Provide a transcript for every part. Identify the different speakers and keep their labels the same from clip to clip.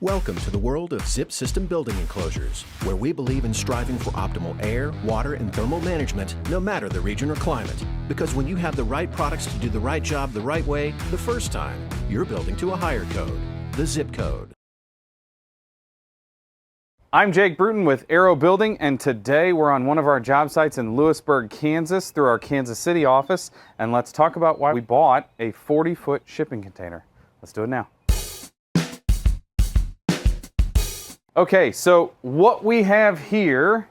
Speaker 1: Welcome to the world of Zip System Building Enclosures, where we believe in striving for optimal air, water, and thermal management, no matter the region or climate. Because when you have the right products to do the right job the right way, the first time, you're building to a higher code, the Zip Code.
Speaker 2: I'm Jake Bruton with Aarow Building, and today we're on one of our job sites in Lewisburg, Kansas, through our Kansas City office, and let's talk about why we bought a 40-foot shipping container. Let's do it now. Okay, so what we have here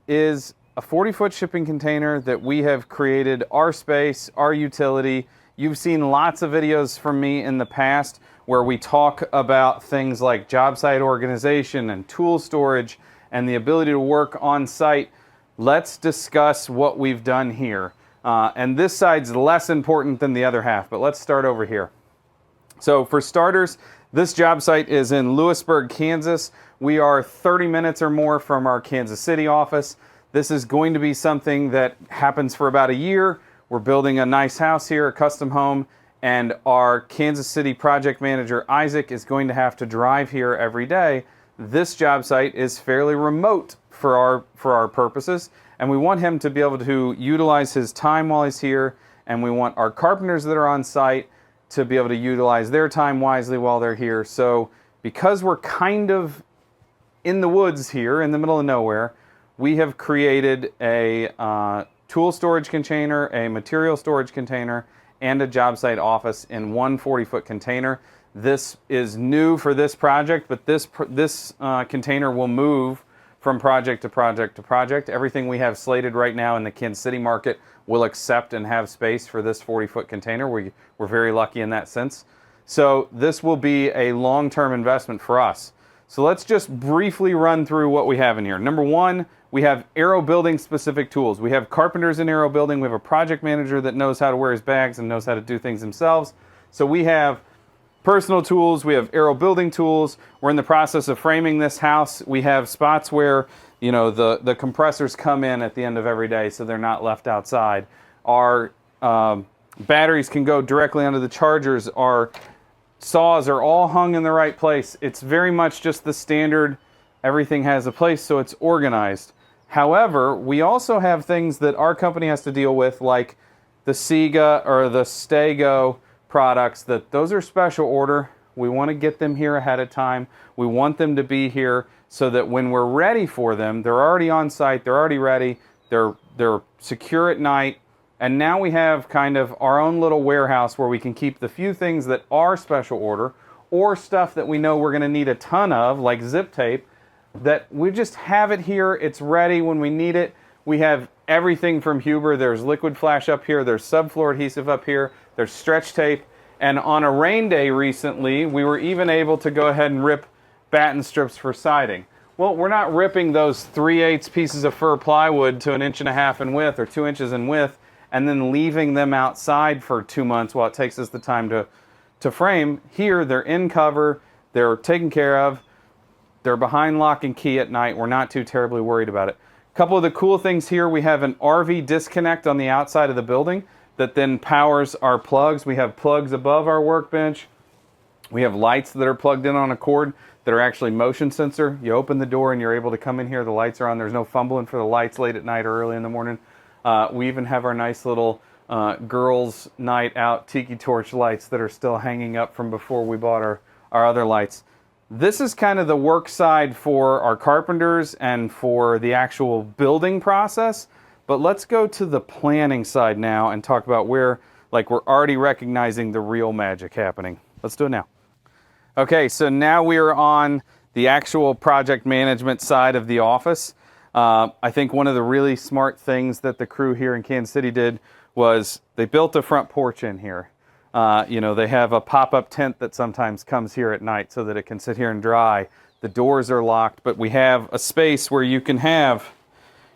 Speaker 2: is a 40-foot shipping container that we have created, our space, our utility. You've seen lots of videos from me in the past where we talk about things like job site organization and tool storage and the ability to work on site. Let's discuss what we've done here. And this side's less important than the other half, but let's start over here. So for starters, this job site is in Lewisburg, Kansas. We are 30 minutes or more from our Kansas City office. This is going to be something that happens for about a year. We're building a nice house here, a custom home, and our Kansas City project manager, Isaac, is going to have to drive here every day. This job site is fairly remote for our purposes, and we want him to be able to utilize his time while he's here, and we want our carpenters that are on site to be able to utilize their time wisely while they're here. So because we're kind of in the woods here, in the middle of nowhere, we have created a tool storage container, a material storage container, and a job site office in one 40-foot container. This is new for this project, but this container will move from project to project to project. Everything we have slated right now in the Kansas City market will accept and have space for this 40-foot container. We're very lucky in that sense. So this will be a long-term investment for us. So let's just briefly run through what we have in here. Number one, we have Aarow Building specific tools. We have carpenters in Aarow Building. We have a project manager that knows how to wear his bags and knows how to do things themselves. So we have personal tools. We have Aarow Building tools. We're in the process of framing this house. We have spots where, you know, the compressors come in at the end of every day, so they're not left outside. Our batteries can go directly onto the chargers. Our saws are all hung in the right place. It's very much just the standard, everything has a place, so it's organized. However, we also have things that our company has to deal with, like the Sega or the Stego products. Those are special order. We want to get them here ahead of time. We want them to be here so that when we're ready for them, they're already on site, they're already ready, they're secure at night. And now we have kind of our own little warehouse where we can keep the few things that are special order or stuff that we know we're going to need a ton of, like zip tape, that we just have it here. It's ready when we need it. We have everything from Huber. There's liquid flash up here. There's subfloor adhesive up here. There's stretch tape. And on a rain day recently, we were even able to go ahead and rip batten strips for siding. Well, we're not ripping those 3/8 pieces of fir plywood to 1.5 inches in width or 2 inches in width and then leaving them outside for 2 months while it takes us the time to frame. Here, they're in cover. They're taken care of. They're behind lock and key at night. We're not too terribly worried about it. A couple of the cool things here, we have an RV disconnect on the outside of the building that then powers our plugs. We have plugs above our workbench. We have lights that are plugged in on a cord that are actually motion sensor. You open the door and you're able to come in here. The lights are on. There's no fumbling for the lights late at night or early in the morning. We even have our nice little girls' night out tiki torch lights that are still hanging up from before we bought our other lights. This is kind of the work side for our carpenters and for the actual building process. But let's go to the planning side now and talk about where, like, we're already recognizing the real magic happening. Let's do it now. Okay, so now we are on the actual project management side of the office. I think one of the really smart things that the crew here in Kansas City did was they built a front porch in here. They have a pop-up tent that sometimes comes here at night so that it can sit here and dry. The doors are locked, but we have a space where you can have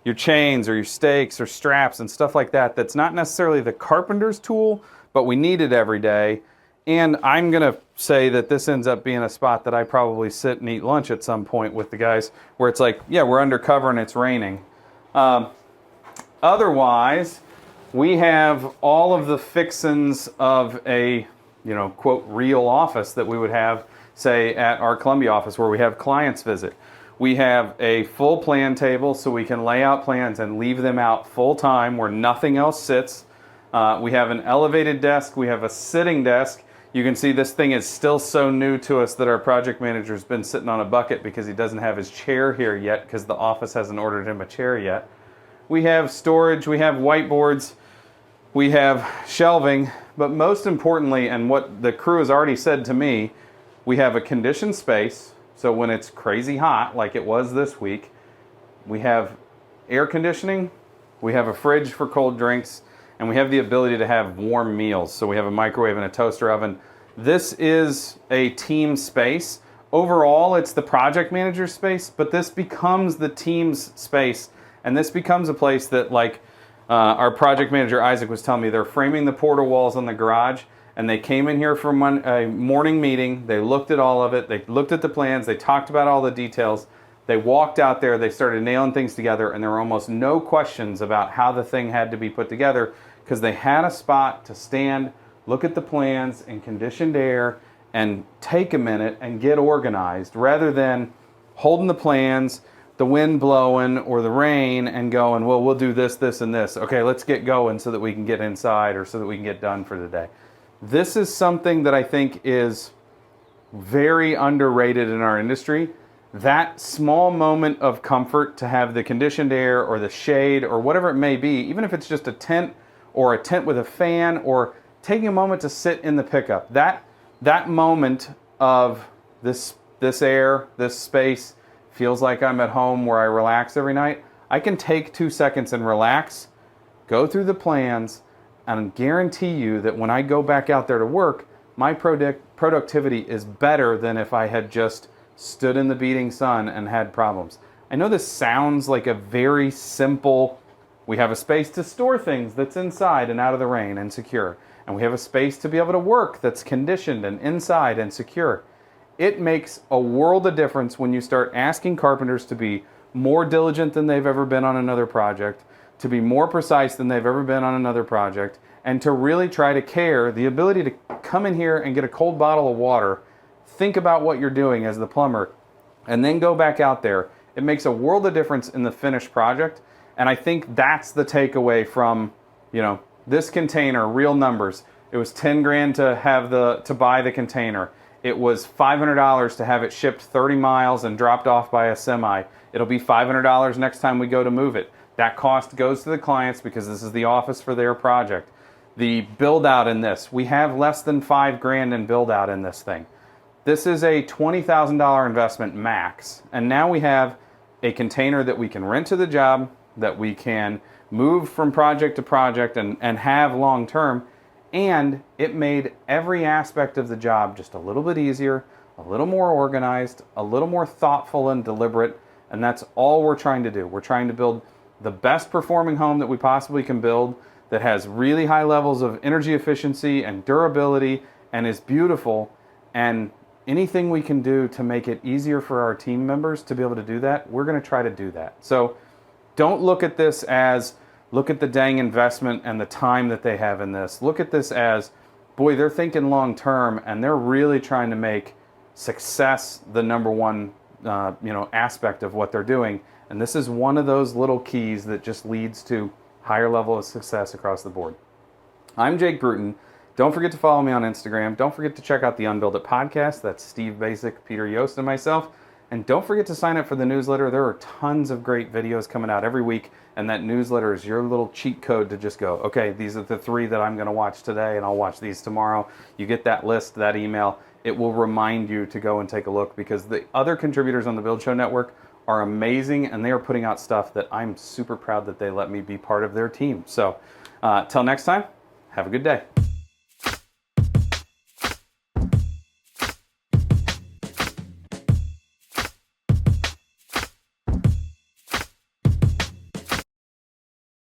Speaker 2: your chains or your stakes or straps and stuff like that. That's not necessarily the carpenter's tool, but we need it every day. And I'm going to say that this ends up being a spot that I probably sit and eat lunch at some point with the guys, where it's like, yeah, we're undercover and it's raining. Otherwise, we have all of the fixins of a, quote, real office that we would have say at our Columbia office where we have clients visit. We have a full plan table so we can lay out plans and leave them out full time where nothing else sits. We have an elevated desk. We have a sitting desk. You can see this thing is still so new to us that our project manager's been sitting on a bucket because he doesn't have his chair here yet because the office hasn't ordered him a chair yet. We have storage, we have whiteboards, we have shelving, but most importantly, and what the crew has already said to me, we have a conditioned space. So when it's crazy hot, like it was this week, we have air conditioning, we have a fridge for cold drinks, and we have the ability to have warm meals. So we have a microwave and a toaster oven. This is a team space. Overall, it's the project manager's space, but this becomes the team's space. And this becomes a place that, like our project manager, Isaac, was telling me, they're framing the portal walls on the garage, and they came in here for a morning meeting. They looked at all of it. They looked at the plans. They talked about all the details. They walked out there, they started nailing things together, and there were almost no questions about how the thing had to be put together because they had a spot to stand, look at the plans in conditioned air, and take a minute and get organized rather than holding the plans, the wind blowing or the rain, and going, well, we'll do this, this, and this. Okay, let's get going so that we can get inside or so that we can get done for the day. This is something that I think is very underrated in our industry. That small moment of comfort to have the conditioned air or the shade or whatever it may be, even if it's just a tent or a tent with a fan or taking a moment to sit in the pickup, that moment of this air, this space feels like I'm at home where I relax every night. I can take 2 seconds and relax, go through the plans, and guarantee you that when I go back out there to work, my productivity is better than if I had just stood in the beating sun and had problems. I know this sounds like a very simple, we have a space to store things that's inside and out of the rain and secure. And we have a space to be able to work that's conditioned and inside and secure. It makes a world of difference when you start asking carpenters to be more diligent than they've ever been on another project, to be more precise than they've ever been on another project, and to really try to care. The ability to come in here and get a cold bottle of water, think about what you're doing as the plumber, and then go back out there. It makes a world of difference in the finished project. And I think that's the takeaway from, this container, real numbers. It was 10 grand to buy the container. It was $500 to have it shipped 30 miles and dropped off by a semi. It'll be $500 next time we go to move it. That cost goes to the clients because this is the office for their project. The build out in this, we have less than 5 grand in build out in this thing. This is a $20,000 investment max. And now we have a container that we can rent to the job, that we can move from project to project and have long term. And it made every aspect of the job just a little bit easier, a little more organized, a little more thoughtful and deliberate. And that's all we're trying to do. We're trying to build the best performing home that we possibly can build that has really high levels of energy efficiency and durability and is beautiful. And anything we can do to make it easier for our team members to be able to do that, we're going to try to do that. So don't look at this as, look at the dang investment and the time that they have in this. Look at this as, boy, they're thinking long term and they're really trying to make success the number one aspect of what they're doing. And this is one of those little keys that just leads to higher level of success across the board. I'm Jake Bruton. Don't forget to follow me on Instagram. Don't forget to check out the Unbuild It podcast. That's Steve Basic, Peter Yost, and myself. And don't forget to sign up for the newsletter. There are tons of great videos coming out every week, and that newsletter is your little cheat code to just go, okay, these are the 3 that I'm going to watch today, and I'll watch these tomorrow. You get that list, that email. It will remind you to go and take a look because the other contributors on the Build Show Network are amazing, and they are putting out stuff that I'm super proud that they let me be part of their team. So till next time, have a good day.